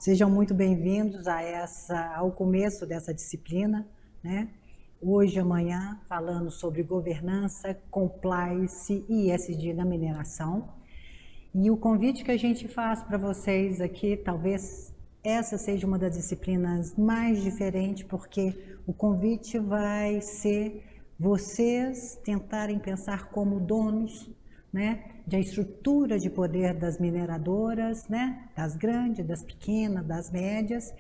Sejam muito bem-vindos ao começo dessa disciplina, né? Hoje e amanhã, falando sobre governança, compliance e ESG na mineração. E o convite que a gente faz para vocês aqui, talvez essa seja uma das disciplinas mais diferentes, porque o convite vai ser vocês tentarem pensar como donos, né, da estrutura de poder das mineradoras, né, das grandes, das pequenas, das médias,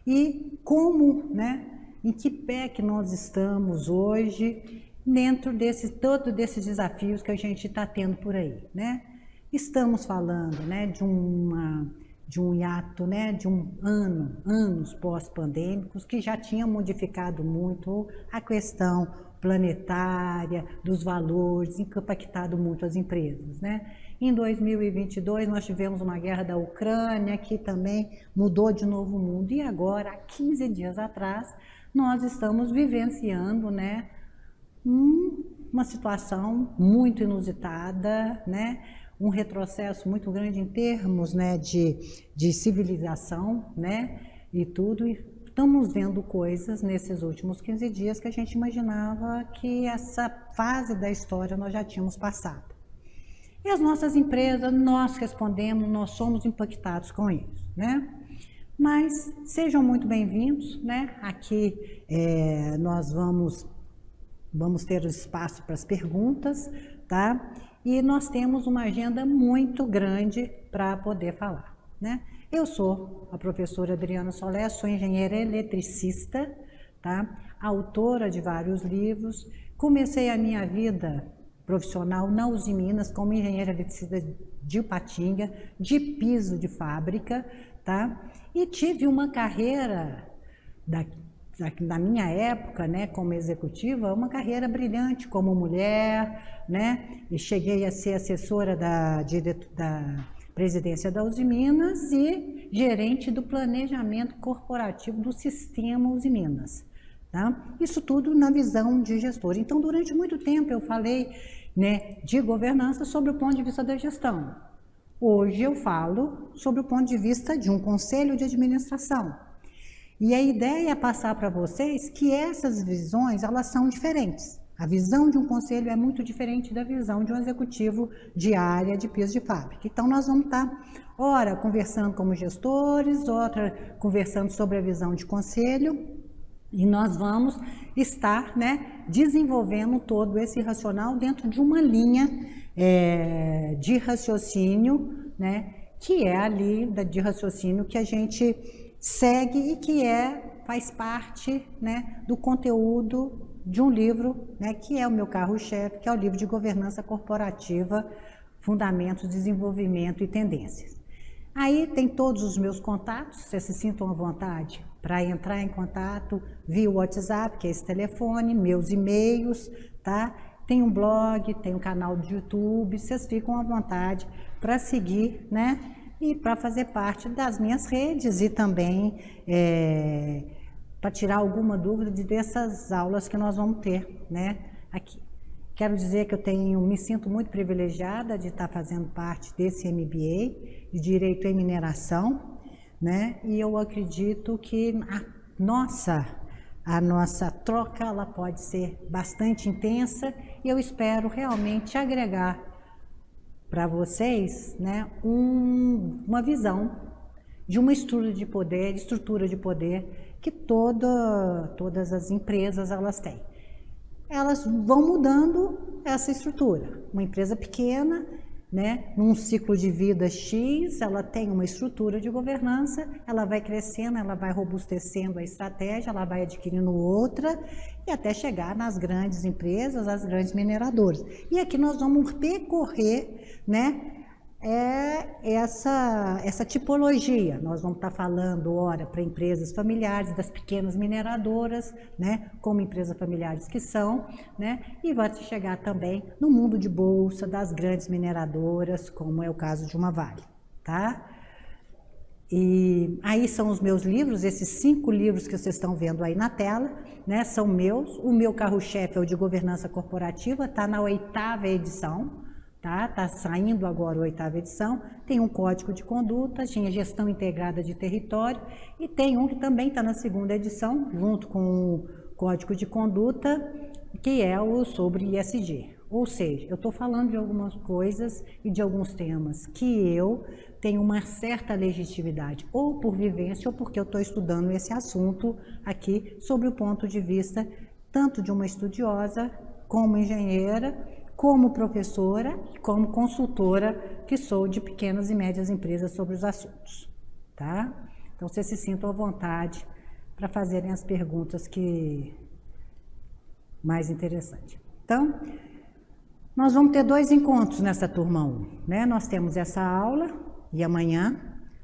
e como, né, em que pé que nós estamos hoje dentro todos desses desafios que a gente está tendo por aí, né? Estamos falando, né, de um hiato, né, de anos pós-pandêmicos que já tinha modificado muito a questão planetária, dos valores, impactado muito as empresas, né? Em 2022 nós tivemos uma guerra da Ucrânia que também mudou de novo o mundo, e agora, há 15 dias atrás, nós estamos vivenciando, né, uma situação muito inusitada, né, um retrocesso muito grande em termos, né, de civilização, né, e tudo. Estamos vendo coisas nesses últimos 15 dias que a gente imaginava que essa fase da história nós já tínhamos passado. E as nossas empresas, nós respondemos, nós somos impactados com isso, né? Mas sejam muito bem-vindos, né? Aqui nós vamos ter espaço para as perguntas, tá? E nós temos uma agenda muito grande para poder falar, né? Eu sou a professora Adriana Solé, sou engenheira eletricista, tá? Autora de vários livros. Comecei a minha vida profissional na Uzi Minas como engenheira eletricista de Ipatinga, de piso de fábrica, tá? E tive uma carreira, na minha época, né, como executiva, uma carreira brilhante como mulher, né? E cheguei a ser assessora da presidência da Uzi Minas e gerente do planejamento corporativo do sistema Uzi Minas, tá? Isso tudo na visão de gestor. Então, durante muito tempo eu falei, né, de governança sobre o ponto de vista da gestão. Hoje eu falo sobre o ponto de vista de um conselho de administração. E a ideia é passar para vocês que essas visões, elas são diferentes. A visão de um conselho é muito diferente da visão de um executivo de área de piso de fábrica. Então, nós vamos estar, ora, conversando como gestores, outra conversando sobre a visão de conselho, e nós vamos estar, né, desenvolvendo todo esse racional dentro de uma linha de raciocínio, né, que é ali de raciocínio que a gente segue e que faz parte, né, do conteúdo de um livro, né, que é o meu carro-chefe, que é o livro de governança corporativa, fundamentos, desenvolvimento e tendências. Aí tem todos os meus contatos, vocês se sintam à vontade para entrar em contato via WhatsApp, que é esse telefone, meus e-mails, tá? Tem um blog, tem um canal de YouTube, vocês ficam à vontade para seguir, né, e para fazer parte das minhas redes e também para tirar alguma dúvida dessas aulas que nós vamos ter, né, aqui. Quero dizer que me sinto muito privilegiada de estar fazendo parte desse MBA de Direito em Mineração, né, e eu acredito que a nossa troca ela pode ser bastante intensa e eu espero realmente agregar para vocês, né, uma visão de uma estrutura de poder que todas as empresas elas têm. Elas vão mudando essa estrutura. Uma empresa pequena, né, num ciclo de vida X, ela tem uma estrutura de governança, ela vai crescendo, ela vai robustecendo a estratégia, ela vai adquirindo outra, e até chegar nas grandes empresas, as grandes mineradoras. E aqui nós vamos percorrer, né, essa tipologia. Nós vamos estar falando, ora, para empresas familiares, das pequenas mineradoras, né, como empresas familiares que são, né, e vai chegar também no mundo de bolsa, das grandes mineradoras, como é o caso de uma Vale, tá? E aí são os meus livros, esses 5 livros que vocês estão vendo aí na tela, né, são meus. O meu carro-chefe é o de governança corporativa, está na 8ª edição, Tá saindo agora a 8ª edição, tem um código de conduta, tinha gestão integrada de território, e tem um que também está na 2ª edição, junto com o código de conduta, que é o sobre ISG. Ou seja, eu estou falando de algumas coisas e de alguns temas que eu tenho uma certa legitimidade, ou por vivência, ou porque eu estou estudando esse assunto aqui, sobre o ponto de vista tanto de uma estudiosa, como engenheira, como professora, como consultora, que sou de pequenas e médias empresas sobre os assuntos, tá? Então, vocês se sintam à vontade para fazerem as perguntas que mais interessantes. Então, nós vamos ter 2 encontros nessa turma 1, né? Nós temos essa aula, e amanhã,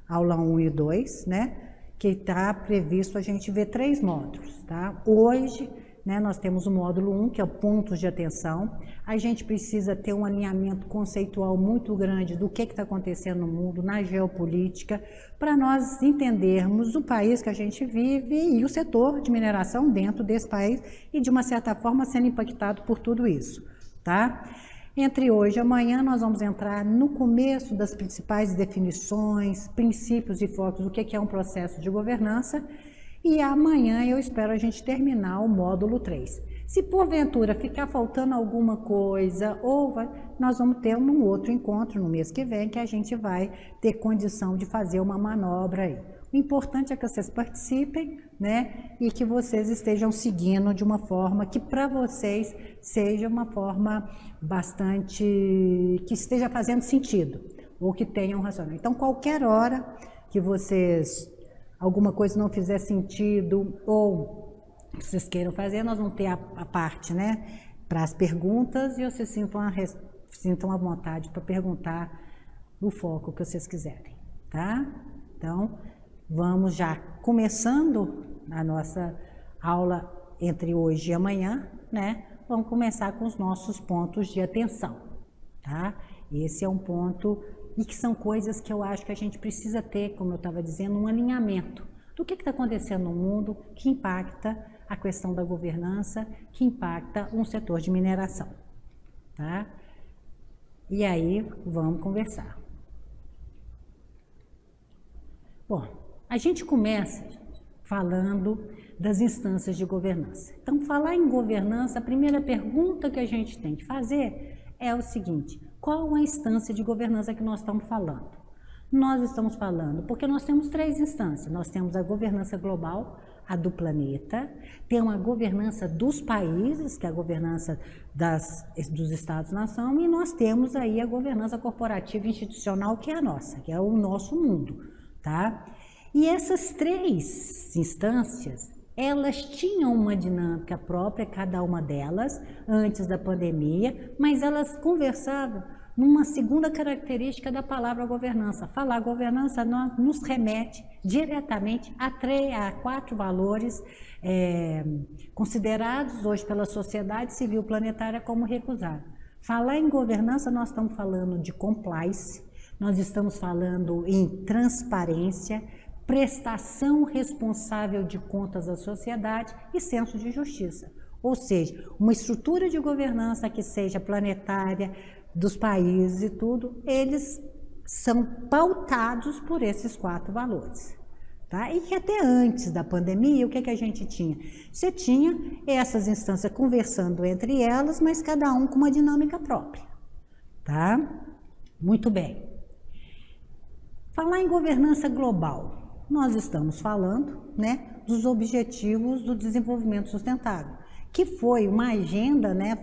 aula 1 e 2, né? Que está previsto a gente ver 3 módulos, tá? Hoje, né, nós temos o módulo 1, que é o pontos de atenção. A gente precisa ter um alinhamento conceitual muito grande do que está acontecendo no mundo, na geopolítica, para nós entendermos o país que a gente vive e o setor de mineração dentro desse país e, de uma certa forma, sendo impactado por tudo isso, tá? Entre hoje e amanhã, nós vamos entrar no começo das principais definições, princípios e focos do que é um processo de governança, e amanhã eu espero a gente terminar o módulo 3. Se porventura ficar faltando alguma coisa, nós vamos ter um outro encontro no mês que vem, que a gente vai ter condição de fazer uma manobra aí. O importante é que vocês participem, né, e que vocês estejam seguindo de uma forma que para vocês seja uma forma bastante, que esteja fazendo sentido, ou que tenha um racional. Então, qualquer hora que alguma coisa não fizer sentido, ou vocês queiram fazer, nós vamos ter a parte, né, para as perguntas, e vocês sintam à vontade para perguntar o foco que vocês quiserem, tá? Então, vamos já começando a nossa aula entre hoje e amanhã, né? Vamos começar com os nossos pontos de atenção, tá? Esse é um ponto, e que são coisas que eu acho que a gente precisa ter, como eu estava dizendo, um alinhamento do que está acontecendo no mundo, que impacta a questão da governança, que impacta um setor de mineração, tá? E aí, vamos conversar. Bom, a gente começa falando das instâncias de governança. Então, falar em governança, a primeira pergunta que a gente tem que fazer é o seguinte: qual a instância de governança que nós estamos falando? Nós estamos falando, porque nós temos 3 instâncias. Nós temos a governança global, a do planeta, tem a governança dos países, que é a governança dos Estados-nação, e nós temos aí a governança corporativa e institucional, que é a nossa, que é o nosso mundo, tá? E essas 3 instâncias, elas tinham uma dinâmica própria, cada uma delas, antes da pandemia, mas elas conversavam numa segunda característica da palavra governança. Falar governança nos remete diretamente a 4 valores considerados hoje pela sociedade civil planetária como recusáveis. Falar em governança, nós estamos falando de compliance, nós estamos falando em transparência, prestação responsável de contas à sociedade e senso de justiça. Ou seja, uma estrutura de governança que seja planetária, dos países e tudo, eles são pautados por esses 4 valores. Tá? E que até antes da pandemia, o que a gente tinha? Você tinha essas instâncias conversando entre elas, mas cada um com uma dinâmica própria. Tá? Muito bem. Falar em governança global, nós estamos falando, né, dos Objetivos do Desenvolvimento Sustentável, que foi uma agenda, né,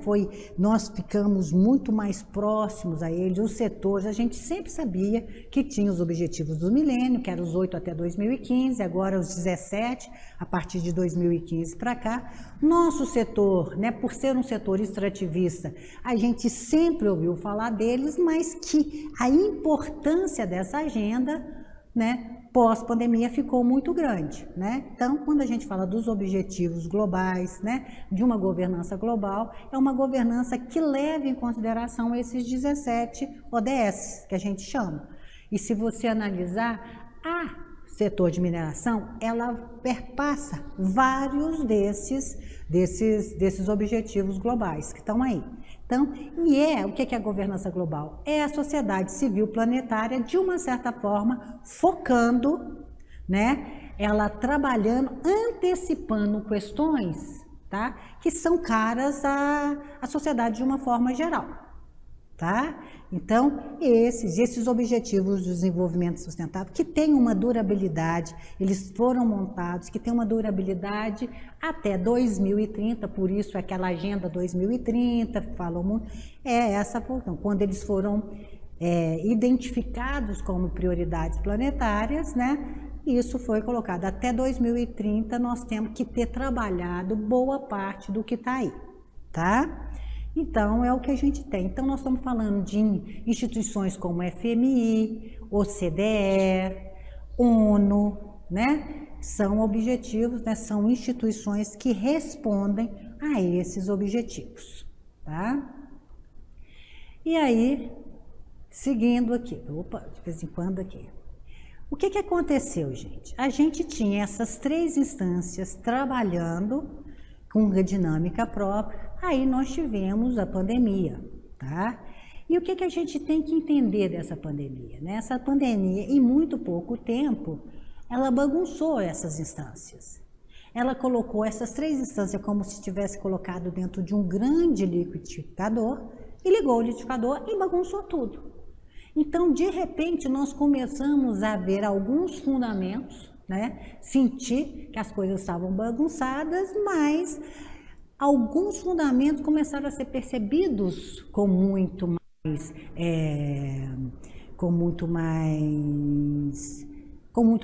nós ficamos muito mais próximos a eles, os setores, a gente sempre sabia que tinha os objetivos do milênio, que eram os 8 até 2015, agora os 17, a partir de 2015 para cá. Nosso setor, né, por ser um setor extrativista, a gente sempre ouviu falar deles, mas que a importância dessa agenda, né, pós-pandemia ficou muito grande, né? Então, quando a gente fala dos objetivos globais, né, de uma governança global, é uma governança que leva em consideração esses 17 ODS, que a gente chama. E se você analisar, a setor de mineração, ela perpassa vários desses objetivos globais que estão aí. Então, o que é a governança global? É a sociedade civil planetária, de uma certa forma, focando, né? Ela trabalhando, antecipando questões, tá? Que são caras à sociedade de uma forma geral, tá? Então, esses objetivos de desenvolvimento sustentável, que têm uma durabilidade, eles foram montados, que têm uma durabilidade até 2030, por isso aquela agenda 2030, falou muito, essa função. Quando eles foram identificados como prioridades planetárias, né? Isso foi colocado até 2030, nós temos que ter trabalhado boa parte do que está aí, tá? Então, é o que a gente tem. Então, nós estamos falando de instituições como FMI, OCDE, ONU, né? São objetivos, né? São instituições que respondem a esses objetivos, tá? E aí, seguindo aqui, de vez em quando aqui. O que aconteceu, gente? A gente tinha essas 3 instâncias trabalhando com uma dinâmica própria, aí nós tivemos a pandemia, tá? E o que a gente tem que entender dessa pandemia, né? Essa pandemia, em muito pouco tempo, ela bagunçou essas instâncias. Ela colocou essas 3 instâncias como se tivesse colocado dentro de um grande liquidificador, e ligou o liquidificador e bagunçou tudo. Então, de repente, nós começamos a ver alguns fundamentos, né? Sentir que as coisas estavam bagunçadas, mas alguns fundamentos começaram a ser percebidos com muito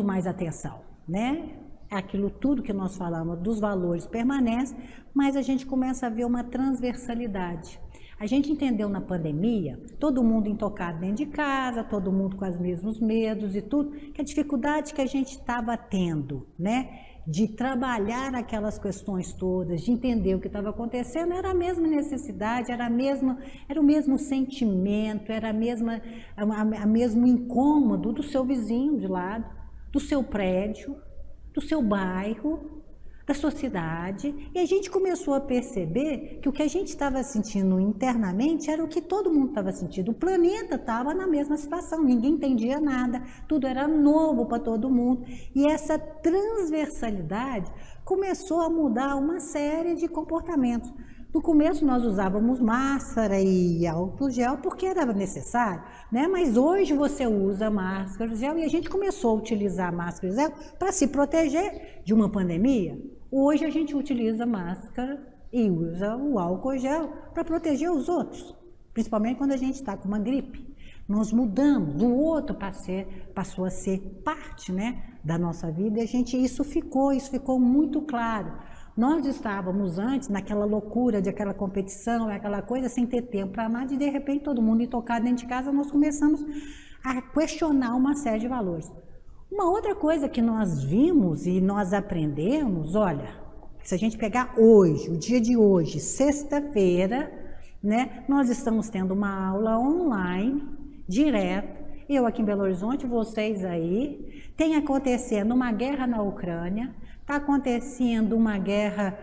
mais atenção, né? Aquilo tudo que nós falamos dos valores permanece, mas a gente começa a ver uma transversalidade. A gente entendeu na pandemia, todo mundo intocado dentro de casa, todo mundo com os mesmos medos e tudo, que a dificuldade que a gente estava tendo, né, de trabalhar aquelas questões todas, de entender o que estava acontecendo, era a mesma necessidade, era o mesmo sentimento, era a mesmo incômodo do seu vizinho de lado, do seu prédio, do seu bairro, da sociedade, e a gente começou a perceber que o que a gente estava sentindo internamente era o que todo mundo estava sentindo. O planeta estava na mesma situação, ninguém entendia nada, tudo era novo para todo mundo, e essa transversalidade começou a mudar uma série de comportamentos. No começo nós usávamos máscara e álcool gel porque era necessário, né? Mas hoje você usa máscara e gel, e a gente começou a utilizar máscara e gel para se proteger de uma pandemia. Hoje a gente utiliza máscara e usa o álcool gel para proteger os outros, principalmente quando a gente está com uma gripe. Nós mudamos, o outro passou a ser parte, né, da nossa vida, e isso ficou muito claro. Nós estávamos antes naquela loucura de aquela competição, aquela coisa, sem ter tempo para amar, e de repente todo mundo intocado dentro de casa, nós começamos a questionar uma série de valores. Uma outra coisa que nós vimos e nós aprendemos, olha, se a gente pegar hoje, o dia de hoje, sexta-feira, né, nós estamos tendo uma aula online, direto, eu aqui em Belo Horizonte, vocês aí, tem acontecendo uma guerra na Ucrânia, está acontecendo uma guerra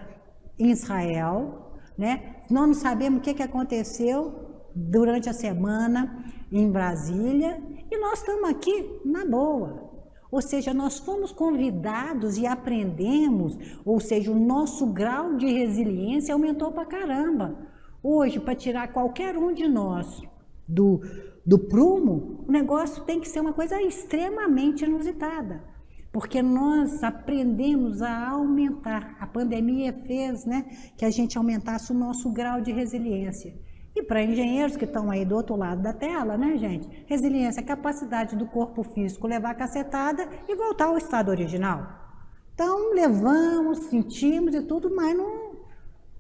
em Israel, né? Nós não sabemos o que aconteceu durante a semana em Brasília, e nós estamos aqui na boa. Ou seja, nós fomos convidados e aprendemos, ou seja, o nosso grau de resiliência aumentou pra caramba. Hoje, para tirar qualquer um de nós do prumo, o negócio tem que ser uma coisa extremamente inusitada, porque nós aprendemos a aumentar. A pandemia fez, né, que a gente aumentasse o nosso grau de resiliência. E para engenheiros que estão aí do outro lado da tela, né, gente? Resiliência é a capacidade do corpo físico levar a cacetada e voltar ao estado original. Então, levamos, sentimos e tudo, mas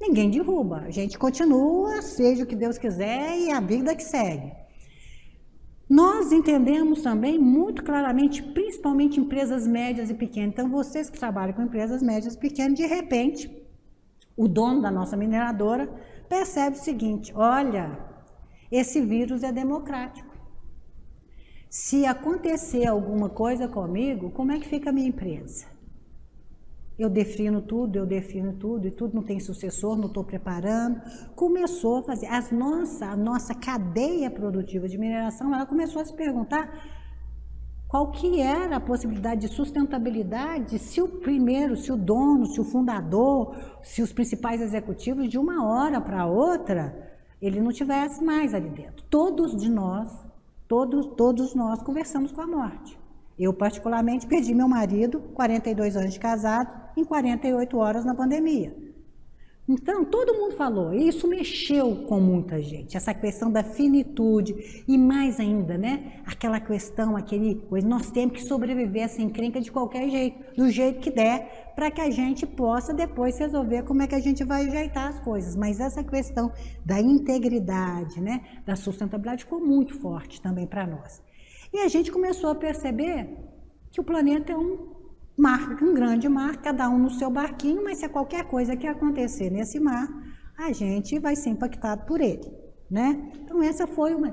ninguém derruba. A gente continua, seja o que Deus quiser, e a vida que segue. Nós entendemos também muito claramente, principalmente empresas médias e pequenas. Então, vocês que trabalham com empresas médias e pequenas, de repente, o dono da nossa mineradora percebe o seguinte: olha, esse vírus é democrático. Se acontecer alguma coisa comigo, como é que fica a minha empresa? eu defino tudo, e tudo não tem sucessor, não estou preparando. Começou a fazer, a nossa cadeia produtiva de mineração, ela começou a se perguntar qual que era a possibilidade de sustentabilidade se o primeiro, se o dono, se o fundador, se os principais executivos, de uma hora para outra, ele não tivesse mais ali dentro. Todos nós conversamos com a morte. Eu, particularmente, perdi meu marido, 42 anos de casado, em 48 horas na pandemia. Então, todo mundo falou, e isso mexeu com muita gente, essa questão da finitude, e mais ainda, né, aquela questão, nós temos que sobreviver essa encrenca de qualquer jeito, do jeito que der, para que a gente possa depois resolver como é que a gente vai ajeitar as coisas. Mas essa questão da integridade, né, da sustentabilidade ficou muito forte também para nós. E a gente começou a perceber que o planeta é um grande mar, cada um no seu barquinho, mas se qualquer coisa que acontecer nesse mar, a gente vai ser impactado por ele, né? Então essa foi uma...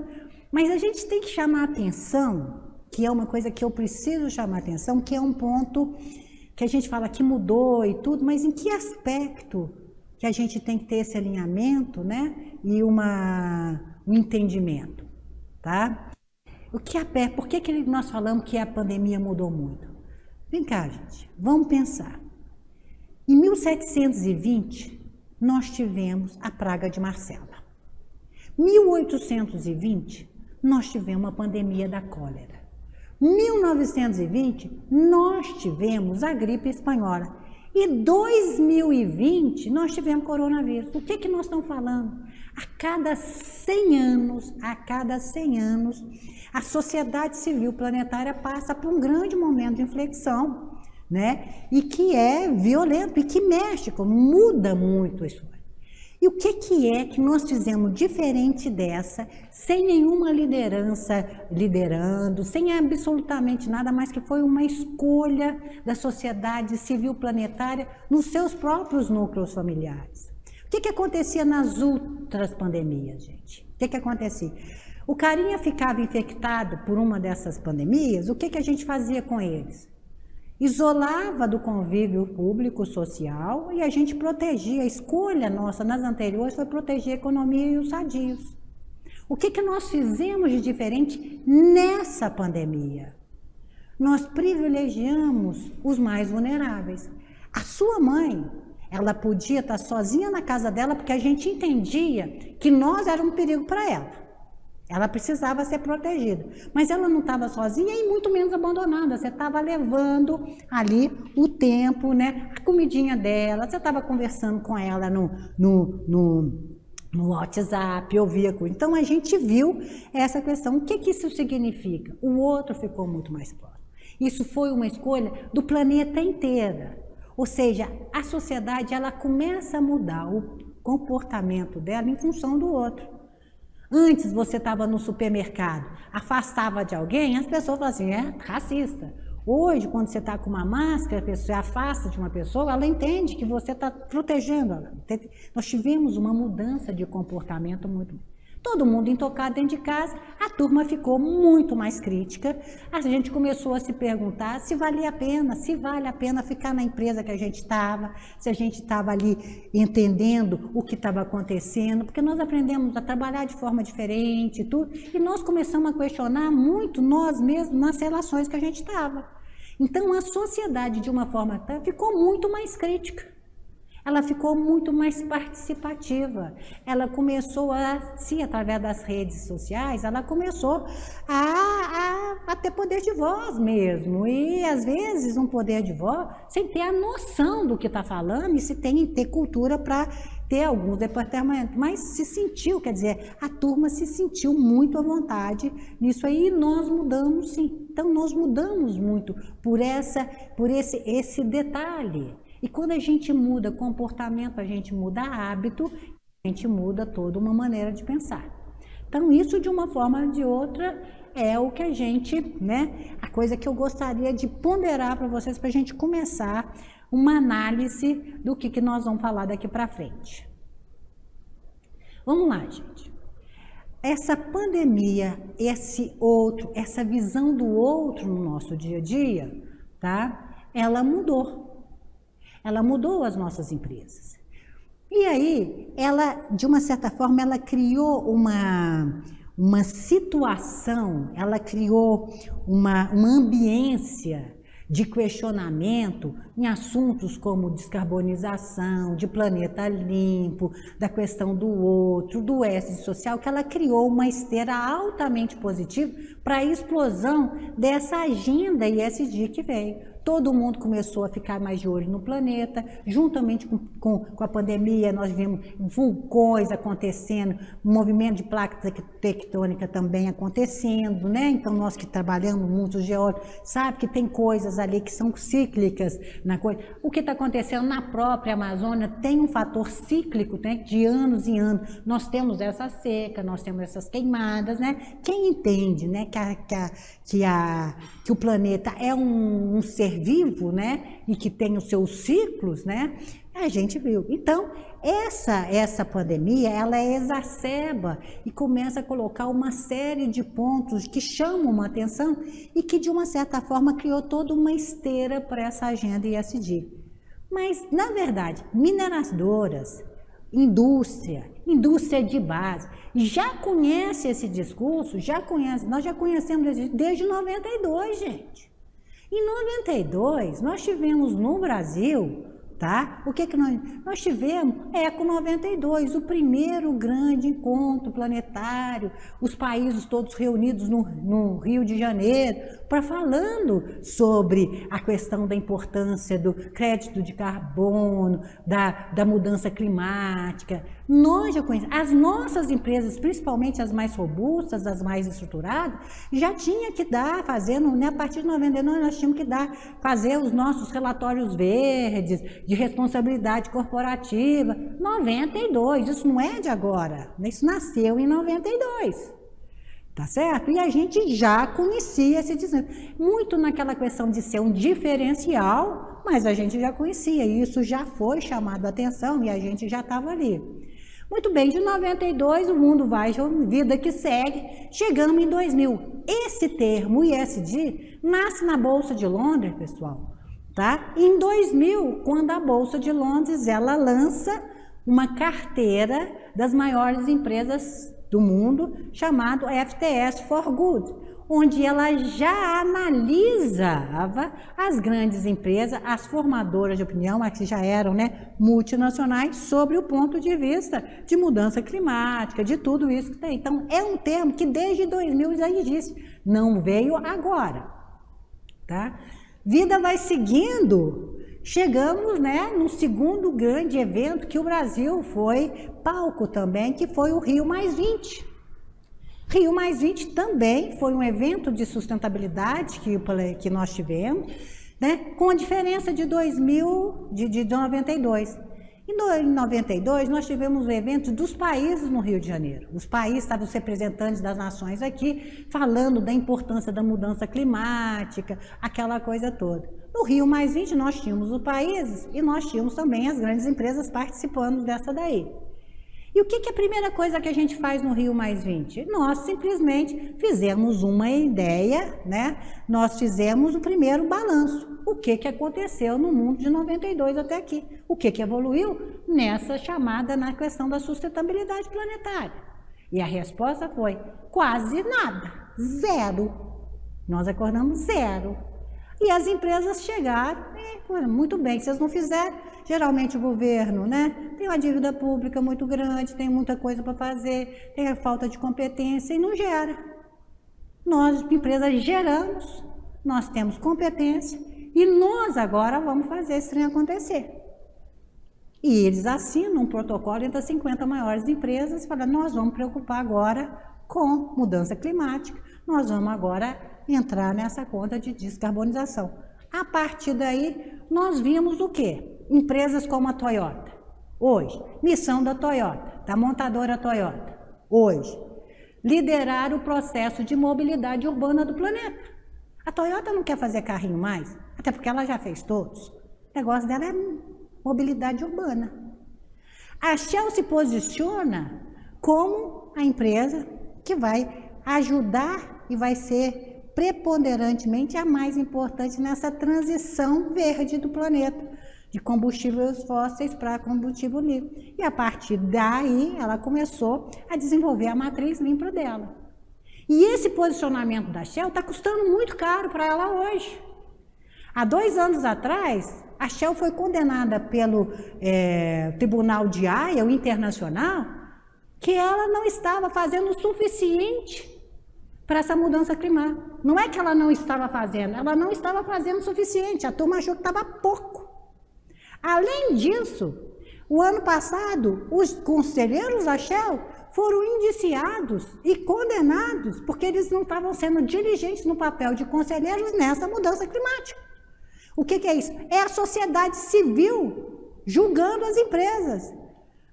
Mas a gente tem que chamar a atenção, que é uma coisa que eu preciso chamar a atenção, que é um ponto que a gente fala que mudou e tudo, mas em que aspecto que a gente tem que ter esse alinhamento, né? E um entendimento, tá? Por que nós falamos que a pandemia mudou muito? Vem cá, gente, vamos pensar. Em 1720, nós tivemos a praga de Marcela. 1820, nós tivemos a pandemia da cólera. 1920, nós tivemos a gripe espanhola. E 2020, nós tivemos coronavírus. O que nós estamos falando? A cada 100 anos, a sociedade civil planetária passa por um grande momento de inflexão, né? E que é violento e que mexe, muda muito isso. E o que é que nós fizemos diferente dessa, sem nenhuma liderança liderando, sem absolutamente nada, mas que foi uma escolha da sociedade civil planetária nos seus próprios núcleos familiares? O que acontecia nas outras pandemias, gente? O que acontecia? O carinha ficava infectado por uma dessas pandemias, o que a gente fazia com eles? Isolava do convívio público, social, e a gente protegia. A escolha nossa nas anteriores foi proteger a economia e os sadios. O que nós fizemos de diferente nessa pandemia? Nós privilegiamos os mais vulneráveis. A sua mãe, ela podia estar sozinha na casa dela porque a gente entendia que nós éramos um perigo para ela. Ela precisava ser protegida, mas ela não estava sozinha e muito menos abandonada. Você estava levando ali o tempo, né? A comidinha dela, você estava conversando com ela no WhatsApp, ouvia coisa. Então a gente viu essa questão. O que isso significa? O outro ficou muito mais próximo. Isso foi uma escolha do planeta inteiro. Ou seja, a sociedade ela começa a mudar o comportamento dela em função do outro. Antes você estava no supermercado, afastava de alguém, as pessoas falavam assim, é racista. Hoje, quando você está com uma máscara, a pessoa afasta de uma pessoa, ela entende que você está protegendo ela. Nós tivemos uma mudança de comportamento muito. Todo mundo intocado dentro de casa, a turma ficou muito mais crítica, a gente começou a se perguntar se valia a pena, se vale a pena ficar na empresa que a gente estava, se a gente estava ali entendendo o que estava acontecendo, porque nós aprendemos a trabalhar de forma diferente e tudo, e nós começamos a questionar muito nós mesmos nas relações que a gente estava. Então a sociedade, de uma forma, ficou muito mais crítica. Ela ficou muito mais participativa, ela começou através das redes sociais, ela começou a ter poder de voz mesmo, e às vezes um poder de voz sem ter a noção do que está falando, e se tem que ter cultura para ter alguns departamentos, mas se sentiu, quer dizer, a turma se sentiu muito à vontade nisso aí, e nós mudamos sim, então nós mudamos muito por esse detalhe. E quando a gente muda comportamento, a gente muda hábito, a gente muda toda uma maneira de pensar. Então, isso de uma forma ou de outra é o que a gente, né, a coisa que eu gostaria de ponderar para vocês, para a gente começar uma análise do que nós vamos falar daqui para frente. Vamos lá, gente. Essa pandemia, essa visão do outro no nosso dia a dia, tá? Ela mudou. ela mudou as nossas empresas. E aí, ela, de uma certa forma, ela criou uma situação, ela criou uma ambiência de questionamento em assuntos como descarbonização, de planeta limpo, da questão do outro, do ESG social, que ela criou uma esteira altamente positiva para a explosão dessa agenda ESG que veio. Todo mundo começou a ficar mais de olho no planeta, juntamente com a pandemia, nós vimos vulcões acontecendo, movimento de placa tectônica também acontecendo, né? Então, nós que trabalhamos muito, geólogos, sabe que tem coisas ali que são cíclicas na coisa. O que está acontecendo na própria Amazônia tem um fator cíclico, né? De anos em anos. Nós temos essa seca, nós temos essas queimadas, né? Quem entende, né? Que o planeta é um ser vivo, né, e que tem os seus ciclos, né, a gente viu. Então, essa pandemia, ela exacerba e começa a colocar uma série de pontos que chamam uma atenção e que, de uma certa forma, criou toda uma esteira para essa agenda ESG. Mas, na verdade, mineradoras, indústria de base, já conhece esse discurso, nós já conhecemos desde 92, gente. Em 92, nós tivemos no Brasil, tá? O que nós tivemos? Eco 92, o primeiro grande encontro planetário, os países todos reunidos no Rio de Janeiro, falando sobre a questão da importância do crédito de carbono, da mudança climática. Nós já conhecemos, as nossas empresas, principalmente as mais robustas, as mais estruturadas, já tinha que dar, fazendo, né, a partir de 99, nós tínhamos que fazer os nossos relatórios verdes, de responsabilidade corporativa. 92, isso não é de agora, isso nasceu em 92. Tá certo? E a gente já conhecia esse desenvolvimento. Muito naquela questão de ser um diferencial, mas a gente já conhecia, e isso já foi chamado a atenção e a gente já estava ali. Muito bem, de 92 o mundo vai, vida que segue, chegamos em 2000. Esse termo ESG nasce na Bolsa de Londres, pessoal, tá? Em 2000, quando a Bolsa de Londres, ela lança uma carteira das maiores empresas do mundo, chamado FTSE for Good, onde ela já analisava as grandes empresas, as formadoras de opinião, as que já eram, né, multinacionais, sobre o ponto de vista de mudança climática, de tudo isso que tem. Então, é um termo que desde 2000 já existe, não veio agora, tá? Vida vai seguindo, chegamos, né, no segundo grande evento que o Brasil foi palco também, que foi o Rio+20. Rio+20 também foi um evento de sustentabilidade que nós tivemos, né, com a diferença de 92. Em 92, nós tivemos um evento dos países no Rio de Janeiro. Os países, estavam os representantes das nações aqui, falando da importância da mudança climática, aquela coisa toda. No Rio+20, nós tínhamos os países e nós tínhamos também as grandes empresas participando dessa daí. E o que é a primeira coisa que a gente faz no Rio+20? Nós simplesmente fizemos uma ideia, né? Nós fizemos o primeiro balanço. O que aconteceu no mundo de 92 até aqui? O que evoluiu nessa chamada, na questão da sustentabilidade planetária? E a resposta foi quase nada, zero. Nós acordamos zero. E as empresas chegaram, muito bem, vocês não fizeram, geralmente o governo, né, tem uma dívida pública muito grande, tem muita coisa para fazer, tem a falta de competência e não gera. Nós, empresas, geramos, nós temos competência e nós agora vamos fazer esse trem acontecer. E eles assinam um protocolo entre as 50 maiores empresas e falam, nós vamos preocupar agora com mudança climática, nós vamos agora entrar nessa conta de descarbonização. A partir daí, nós vimos o quê? Empresas como a Toyota, hoje, missão da Toyota, da montadora Toyota, hoje, liderar o processo de mobilidade urbana do planeta. A Toyota não quer fazer carrinho mais, até porque ela já fez todos. O negócio dela é mobilidade urbana. A Shell se posiciona como a empresa que vai ajudar e vai ser preponderantemente a mais importante nessa transição verde do planeta, de combustíveis fósseis para combustível limpo. E a partir daí, ela começou a desenvolver a matriz limpa dela. E esse posicionamento da Shell está custando muito caro para ela hoje. Há 2 anos atrás, a Shell foi condenada pelo Tribunal de Haia, o Internacional, que ela não estava fazendo o suficiente para essa mudança climática. Não é que ela não estava fazendo o suficiente, a turma achou que estava pouco. Além disso, o ano passado, os conselheiros da Shell foram indiciados e condenados porque eles não estavam sendo diligentes no papel de conselheiros nessa mudança climática. O que é isso? É a sociedade civil julgando as empresas.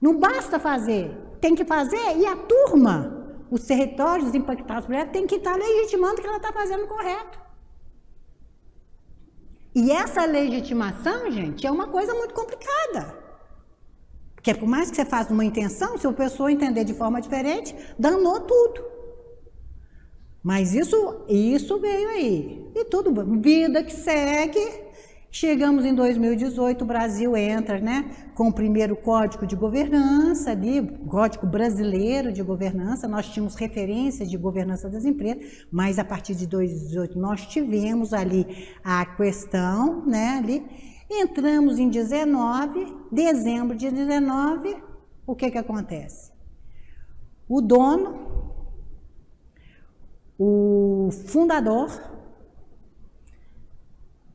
Não basta fazer, tem que fazer, e a turma, os territórios impactados por ela, tem que estar legitimando que ela está fazendo correto. E essa legitimação, gente, é uma coisa muito complicada. Porque por mais que você faça uma intenção, se a pessoa entender de forma diferente, danou tudo. Mas isso veio aí. E tudo bem, vida que segue. Chegamos em 2018, o Brasil entra, né, com o primeiro código de governança, ali, código brasileiro de governança. Nós tínhamos referências de governança das empresas, mas a partir de 2018 nós tivemos ali a questão, né, ali. Entramos em dezembro de 19, o que acontece? O dono, o fundador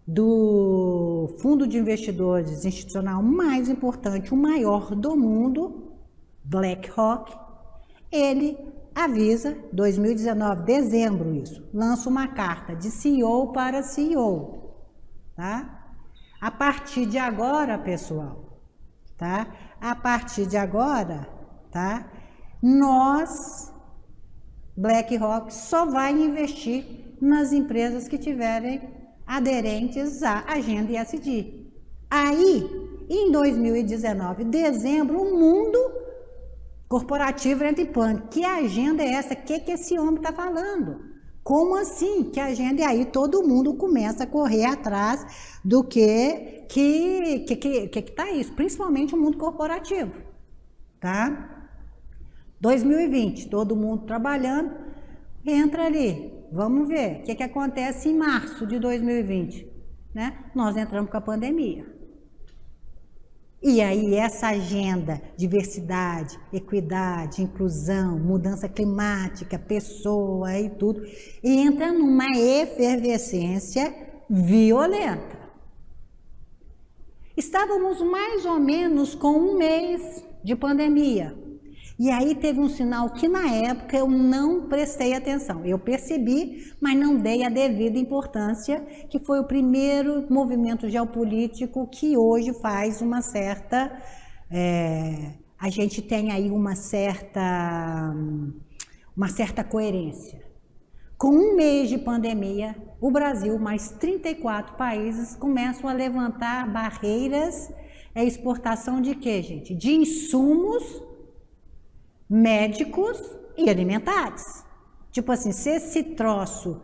do fundo de investidores institucional mais importante, o maior do mundo, BlackRock, ele avisa, 2019, dezembro isso, lança uma carta de CEO para CEO, tá? A partir de agora, pessoal, tá? A partir de agora, tá? Nós, BlackRock, só vai investir nas empresas que tiverem aderentes à agenda ESG. Aí, em 2019, dezembro, o mundo corporativo entra em pânico. Que agenda é essa? O que esse homem está falando? Como assim? Que agenda? E aí todo mundo começa a correr atrás do que tá isso, principalmente o mundo corporativo, tá? 2020, todo mundo trabalhando, entra ali. Vamos ver o que acontece em março de 2020, né? Nós entramos com a pandemia. E aí essa agenda, diversidade, equidade, inclusão, mudança climática, pessoa e tudo, entra numa efervescência violenta. Estávamos mais ou menos com 1 mês de pandemia. E aí teve um sinal que na época eu não prestei atenção. Eu percebi, mas não dei a devida importância, que foi o primeiro movimento geopolítico que hoje faz uma certa... a gente tem aí uma certa coerência. Com 1 mês de pandemia, o Brasil, mais 34 países, começam a levantar barreiras à exportação de quê, gente? De insumos médicos e alimentares. Tipo assim, se esse troço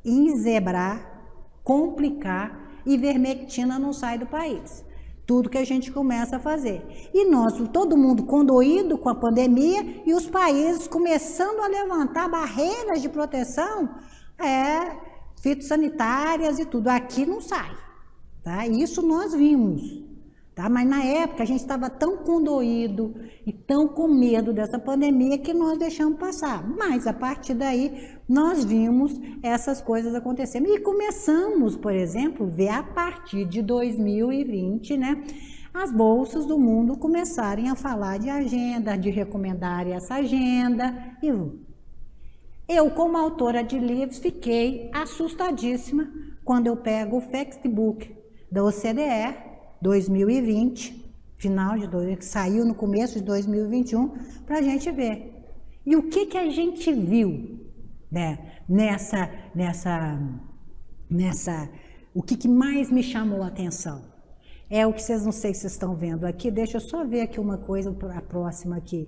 enzebrar, complicar, ivermectina não sai do país. Tudo que a gente começa a fazer. E nós, todo mundo condoído com a pandemia e os países começando a levantar barreiras de proteção fitossanitárias e tudo. Aqui não sai, tá? Isso nós vimos. Tá? Mas na época a gente estava tão condoído e tão com medo dessa pandemia que nós deixamos passar. Mas a partir daí nós vimos essas coisas acontecendo. E começamos, por exemplo, ver a partir de 2020, né, as bolsas do mundo começarem a falar de agenda, de recomendar essa agenda. E eu, como autora de livros, fiquei assustadíssima quando eu pego o Factbook da OCDE, 2020, final de que saiu no começo de 2021, para a gente ver. E o que a gente viu, né, o que mais me chamou a atenção? É o que vocês, não sei se vocês estão vendo aqui, deixa eu só ver aqui uma coisa, a próxima aqui.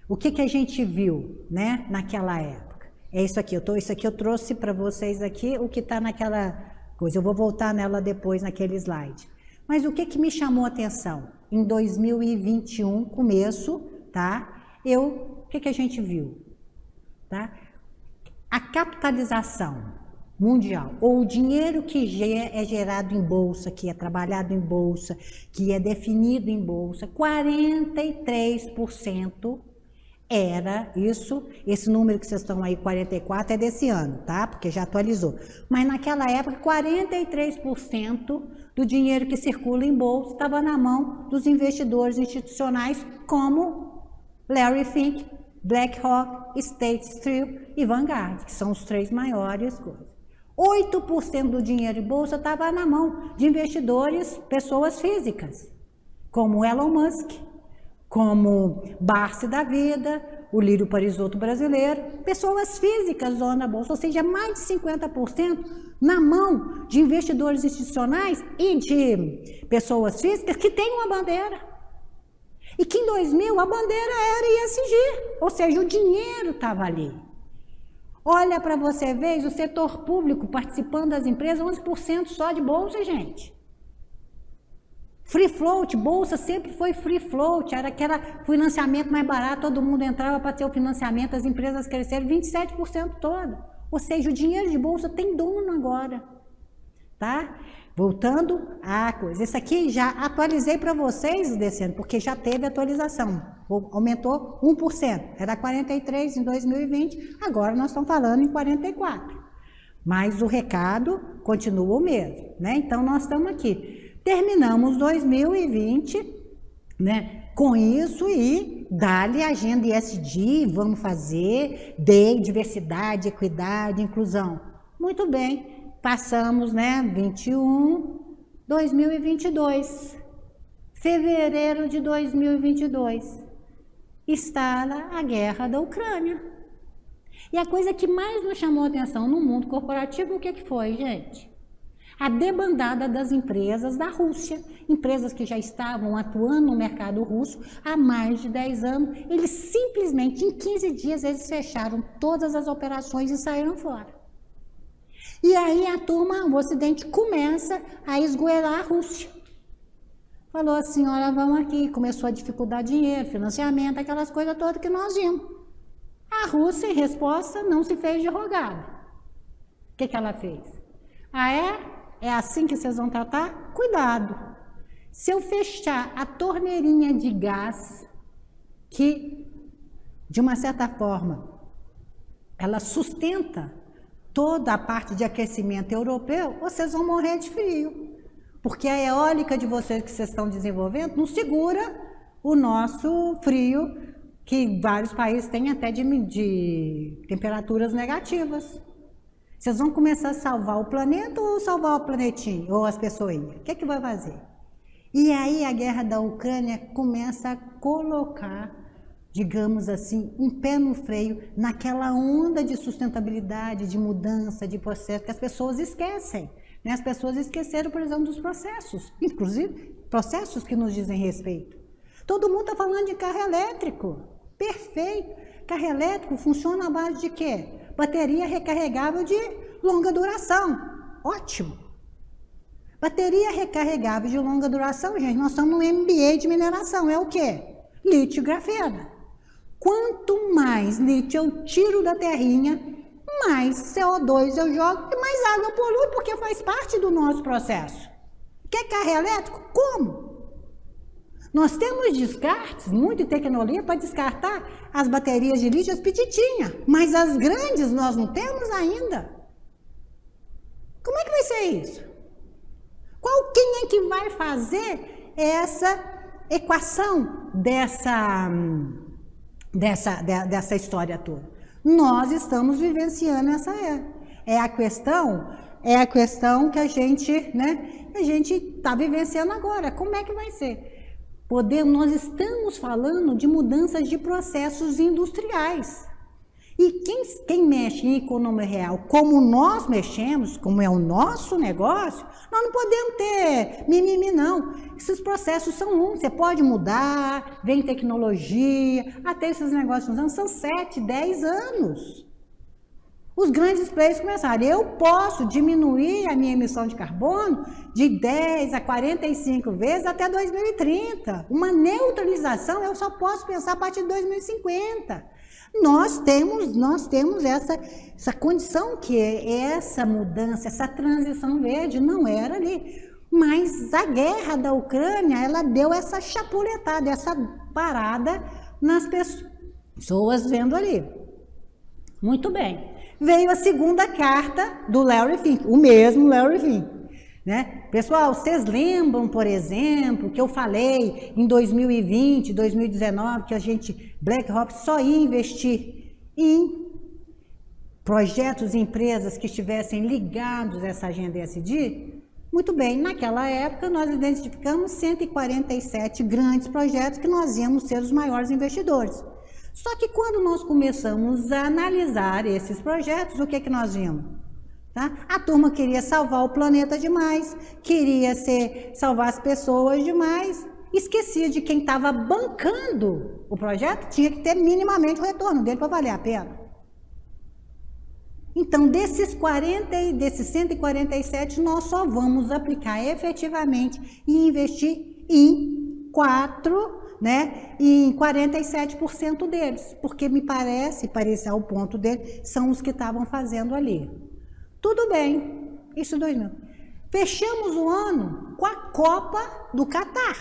O que a gente viu, né, naquela época? É isso aqui, eu trouxe para vocês aqui o que está naquela coisa, eu vou voltar nela depois naquele slide. Mas o que me chamou a atenção? Em 2021, começo, tá? O que a gente viu? Tá? A capitalização mundial, ou o dinheiro que é gerado em bolsa, que é trabalhado em bolsa, que é definido em bolsa, 43% era isso. Esse número que vocês estão aí, 44, é desse ano, tá? Porque já atualizou. Mas naquela época, 43% do dinheiro que circula em bolsa estava na mão dos investidores institucionais, como Larry Fink, BlackRock, State Street e Vanguard, que são os 3 maiores coisas. 8% do dinheiro em bolsa estava na mão de investidores, pessoas físicas, como Elon Musk, como Barsi da vida, o Lírio Parisotto brasileiro, pessoas físicas na bolsa, ou seja, mais de 50% na mão de investidores institucionais e de pessoas físicas que têm uma bandeira. E que em 2000 a bandeira era ESG, ou seja, o dinheiro estava ali. Olha para você ver, o setor público participando das empresas, 11% só de bolsa, gente. Free float, bolsa sempre foi free float, era aquele financiamento mais barato, todo mundo entrava para ter o financiamento, as empresas cresceram 27% todo. Ou seja, o dinheiro de bolsa tem dono agora, tá? Voltando à coisa, isso aqui já atualizei para vocês descendo, porque já teve atualização, aumentou 1%, era 43 em 2020, agora nós estamos falando em 44, mas o recado continua o mesmo, né? Então nós estamos aqui, terminamos 2020, né, com isso e dá-lhe agenda ESG, vamos fazer, diversidade, equidade, inclusão, muito bem. Passamos, né, 2022, fevereiro de 2022, instala a guerra da Ucrânia. E a coisa que mais nos chamou a atenção no mundo corporativo, o que foi, gente? A debandada das empresas da Rússia, empresas que já estavam atuando no mercado russo há mais de 10 anos, eles simplesmente, em 15 dias, eles fecharam todas as operações e saíram fora. E aí a turma, o Ocidente, começa a esgoelar a Rússia. Falou assim, olha, vamos aqui, começou a dificultar dinheiro, financiamento, aquelas coisas todas que nós vimos. A Rússia, em resposta, não se fez de rogada. O que ela fez? Ah, é? É assim que vocês vão tratar? Cuidado. Se eu fechar a torneirinha de gás, que, de uma certa forma, ela sustenta toda a parte de aquecimento europeu, vocês vão morrer de frio. Porque a eólica de vocês que vocês estão desenvolvendo não segura o nosso frio, que vários países têm até de temperaturas negativas. Vocês vão começar a salvar o planeta ou salvar o planetinho, ou as pessoinhas? O que vai fazer? E aí a guerra da Ucrânia começa a colocar, digamos assim, um pé no freio naquela onda de sustentabilidade, de mudança, de processo, que as pessoas esquecem. Né? As pessoas esqueceram, por exemplo, dos processos, inclusive processos que nos dizem respeito. Todo mundo está falando de carro elétrico. Perfeito. Carro elétrico funciona à base de quê? Bateria recarregável de longa duração. Ótimo. Bateria recarregável de longa duração, gente, nós estamos no MBA de mineração. É o quê? Lítio e grafeno. Quanto mais lítio eu tiro da terrinha, mais CO2 eu jogo e mais água eu poluo, porque faz parte do nosso processo. Quer carro elétrico? Como? Nós temos descartes, muita tecnologia para descartar as baterias de lítio, as petitinhas, mas as grandes nós não temos ainda. Como é que vai ser isso? Quem é que vai fazer essa equação dessa história toda? Nós estamos vivenciando essa era. É a questão que a gente está vivenciando agora. Como é que vai ser? Nós estamos falando de mudanças de processos industriais. E quem mexe em economia real, como nós mexemos, como é o nosso negócio, nós não podemos ter mimimi, não. Esses processos são você pode mudar, vem tecnologia, até esses negócios são 7, 10 anos. Os grandes players começaram, eu posso diminuir a minha emissão de carbono de 10 a 45 vezes até 2030. Uma neutralização eu só posso pensar a partir de 2050. Nós temos essa condição que essa mudança, essa transição verde não era ali. Mas a guerra da Ucrânia, ela deu essa chapuletada, essa parada nas pessoas vendo ali. Muito bem. Veio a segunda carta do Larry Fink, o mesmo Larry Fink, né? Pessoal, vocês lembram, por exemplo, que eu falei em 2020, 2019, que a gente, BlackRock, só ia investir em projetos e empresas que estivessem ligados a essa agenda ESG? Muito bem, naquela época nós identificamos 147 grandes projetos que nós íamos ser os maiores investidores. Só que quando nós começamos a analisar esses projetos, o que é que nós vimos? Tá? A turma queria salvar o planeta demais, queria salvar as pessoas demais, esquecia de quem estava bancando o projeto, tinha que ter minimamente o retorno dele para valer a pena. Então, desses 147, nós só vamos aplicar efetivamente e investir em 4, né, em 47% deles, porque me parece ao ponto dele, são os que estavam fazendo ali. Tudo bem, isso 2000. Fechamos o ano com a Copa do Catar.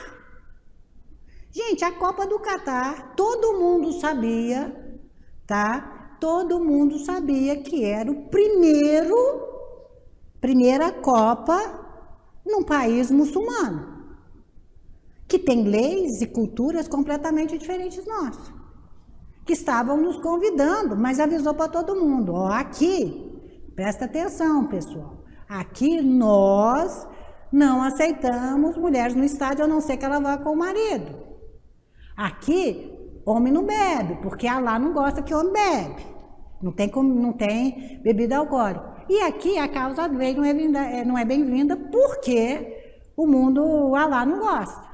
Gente, a Copa do Catar, todo mundo sabia, tá? Todo mundo sabia que era o primeira Copa num país muçulmano, que tem leis e culturas completamente diferentes nossos, que estavam nos convidando, mas avisou para todo mundo, ó, aqui, presta atenção, pessoal, aqui nós não aceitamos mulheres no estádio, a não ser que ela vá com o marido. Aqui, homem não bebe, porque Allah não gosta que homem bebe, não tem bebida alcoólica. E aqui a causa dele não é bem-vinda, porque o mundo, Allah não gosta.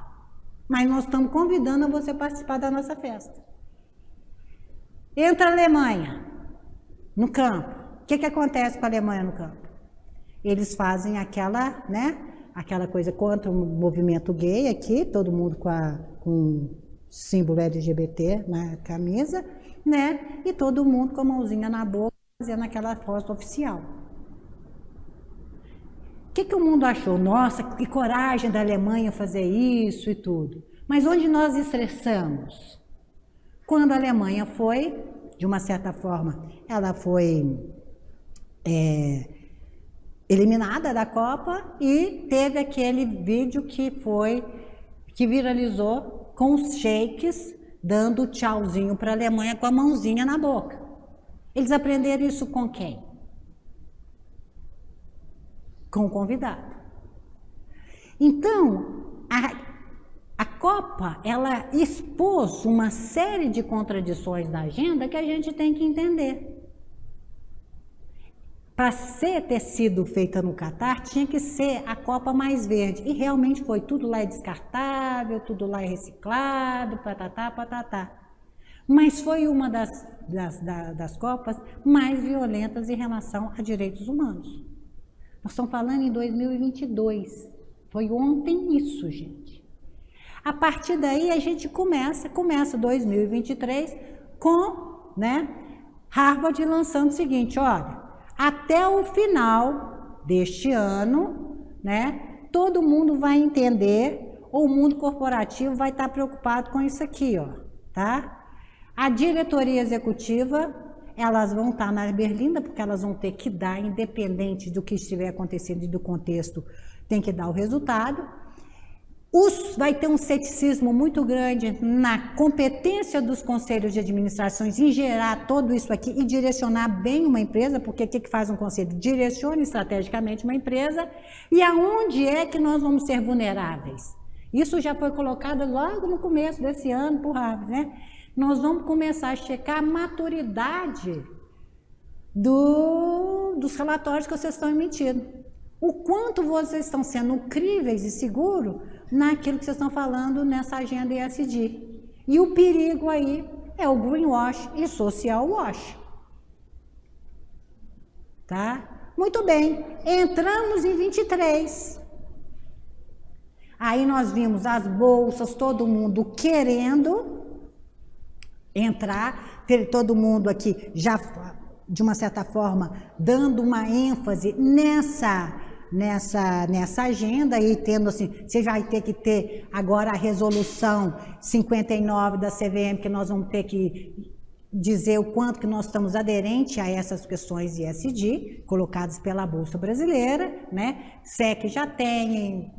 Mas nós estamos convidando a você participar da nossa festa. Entra a Alemanha no campo. O que acontece com a Alemanha no campo? Eles fazem aquela coisa contra o movimento gay aqui, todo mundo com símbolo LGBT na camisa, né? E todo mundo com a mãozinha na boca, fazendo aquela foto oficial. O que o mundo achou? Nossa, que coragem da Alemanha fazer isso e tudo. Mas onde nós estressamos? Quando a Alemanha foi, de uma certa forma, ela foi eliminada da Copa e teve aquele vídeo que viralizou com os sheiks dando tchauzinho para a Alemanha com a mãozinha na boca. Eles aprenderam isso com quem? Com o convidado. Então, a Copa, ela expôs uma série de contradições da agenda que a gente tem que entender. Para ter sido feita no Catar, tinha que ser a Copa mais verde. E realmente foi, tudo lá é descartável, tudo lá é reciclado, patatá, patatá. Mas foi uma das Copas mais violentas em relação a direitos humanos. Nós estamos falando em 2022. Foi ontem isso, gente. A partir daí a gente começa 2023 com, Harvard lançando o seguinte, olha, até o final deste ano, todo mundo vai entender, ou o mundo corporativo vai estar preocupado com isso aqui, ó, tá? A diretoria executiva, elas vão estar na berlinda, porque elas vão ter que dar, independente do que estiver acontecendo e do contexto, tem que dar o resultado. Vai ter um ceticismo muito grande na competência dos conselhos de administrações em gerar tudo isso aqui e direcionar bem uma empresa, porque o que faz um conselho? Direciona estrategicamente uma empresa. E aonde é que nós vamos ser vulneráveis? Isso já foi colocado logo no começo desse ano por Harvard, Nós vamos começar a checar a maturidade dos relatórios que vocês estão emitindo. O quanto vocês estão sendo críveis e seguros naquilo que vocês estão falando nessa agenda ESG. E o perigo aí é o greenwash e social wash. tá? Muito bem, entramos em 23. Aí nós vimos as bolsas, todo mundo querendo entrar, todo mundo aqui já, de uma certa forma, dando uma ênfase nessa agenda e tendo assim, você vai ter que ter agora a resolução 59 da CVM, que nós vamos ter que dizer o quanto que nós estamos aderentes a essas questões ESG, colocadas pela Bolsa Brasileira, né? SEC já tem,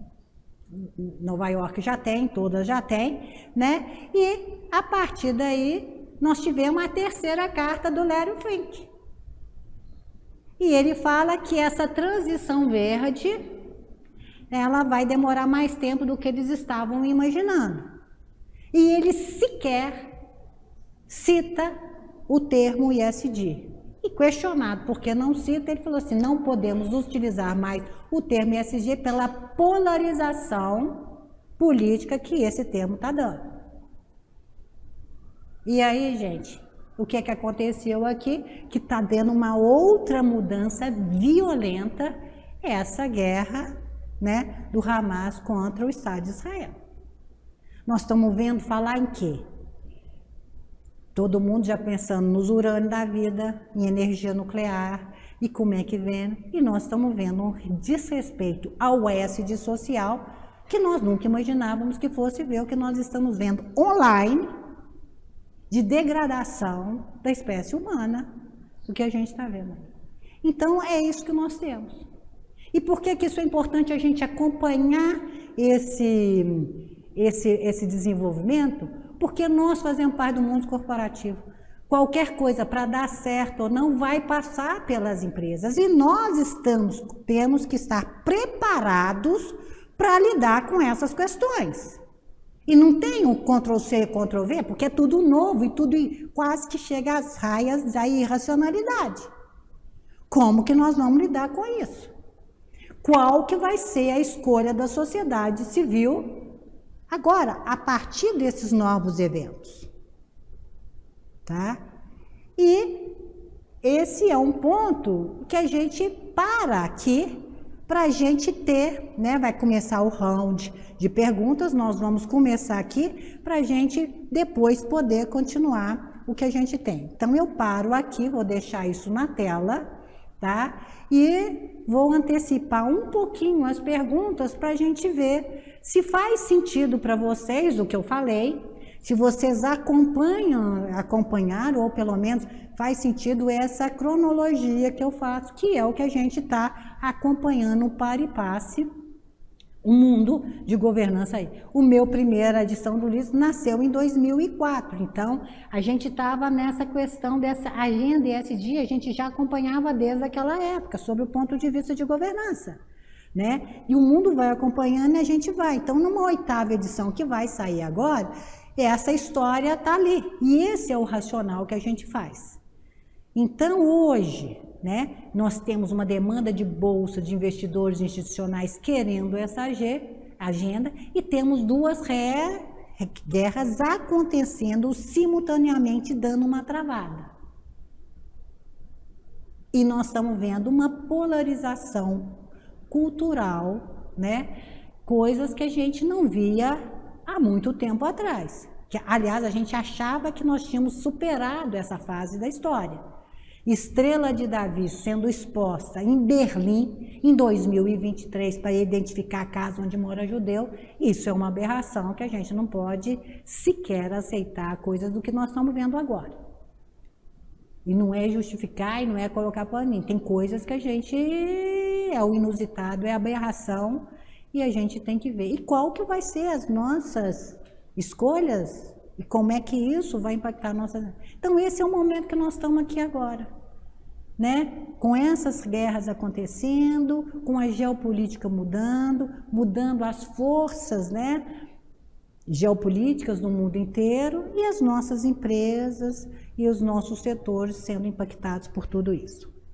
Nova York já tem, todas já tem, né? E a partir daí, nós tivemos a terceira carta do Larry Fink. E ele fala que essa transição verde, ela vai demorar mais tempo do que eles estavam imaginando. E ele sequer cita o termo ESG. E questionado por que não cita, ele falou assim, não podemos utilizar mais o termo ESG pela polarização política que esse termo está dando. E aí, gente, o que é que aconteceu aqui? Que está dando uma outra mudança violenta, essa guerra, né, do Hamas contra o Estado de Israel. Nós estamos vendo falar em quê? Todo mundo já pensando nos urânios da vida, em energia nuclear, e como é que vem. E nós estamos vendo um desrespeito ao ESG social, que nós nunca imaginávamos que fosse ver o que nós estamos vendo online, de degradação da espécie humana, o que a gente está vendo. Então, é isso que nós temos. E por que isso é importante a gente acompanhar esse desenvolvimento? Porque nós fazemos parte do mundo corporativo. Qualquer coisa para dar certo ou não vai passar pelas empresas. E nós temos que estar preparados para lidar com essas questões. E não tem um Ctrl+C, Ctrl+V, porque é tudo novo e tudo quase que chega às raias da irracionalidade. Como que nós vamos lidar com isso? Qual que vai ser a escolha da sociedade civil agora, a partir desses novos eventos? Tá? E esse é um ponto que a gente para aqui, para a gente ter, né, vai começar o round de perguntas, nós vamos começar aqui para a gente depois poder continuar o que a gente tem. Então eu paro aqui, vou deixar isso na tela, tá? E vou antecipar um pouquinho as perguntas para a gente ver se faz sentido para vocês o que eu falei, se vocês acompanharam, ou pelo menos faz sentido essa cronologia que eu faço, que é o que a gente está acompanhando para e passe, o mundo de governança aí. O meu primeira edição do livro nasceu em 2004, então a gente estava nessa questão dessa agenda ESG, a gente já acompanhava desde aquela época, sob o ponto de vista de governança, né? E o mundo vai acompanhando e a gente vai. Então, numa oitava edição que vai sair agora, essa história está ali, e esse é o racional que a gente faz. Então, hoje, né, nós temos uma demanda de bolsa de investidores institucionais querendo essa agenda, e temos duas guerras acontecendo simultaneamente, dando uma travada. E nós estamos vendo uma polarização cultural, né, coisas que a gente não via há muito tempo atrás. Que, aliás, a gente achava que nós tínhamos superado essa fase da história. Estrela de Davi sendo exposta em Berlim em 2023 para identificar a casa onde mora judeu, isso é uma aberração que a gente não pode sequer aceitar coisas do que nós estamos vendo agora. E não é justificar e não é colocar paninho. Tem coisas que a gente é o inusitado, é a aberração, e a gente tem que ver. E qual que vai ser as nossas escolhas? E como é que isso vai impactar a nossa... Então, esse é o momento que nós estamos aqui agora, né? Com essas guerras acontecendo, com a geopolítica mudando as forças, né, geopolíticas no mundo inteiro, e as nossas empresas e os nossos setores sendo impactados por tudo isso.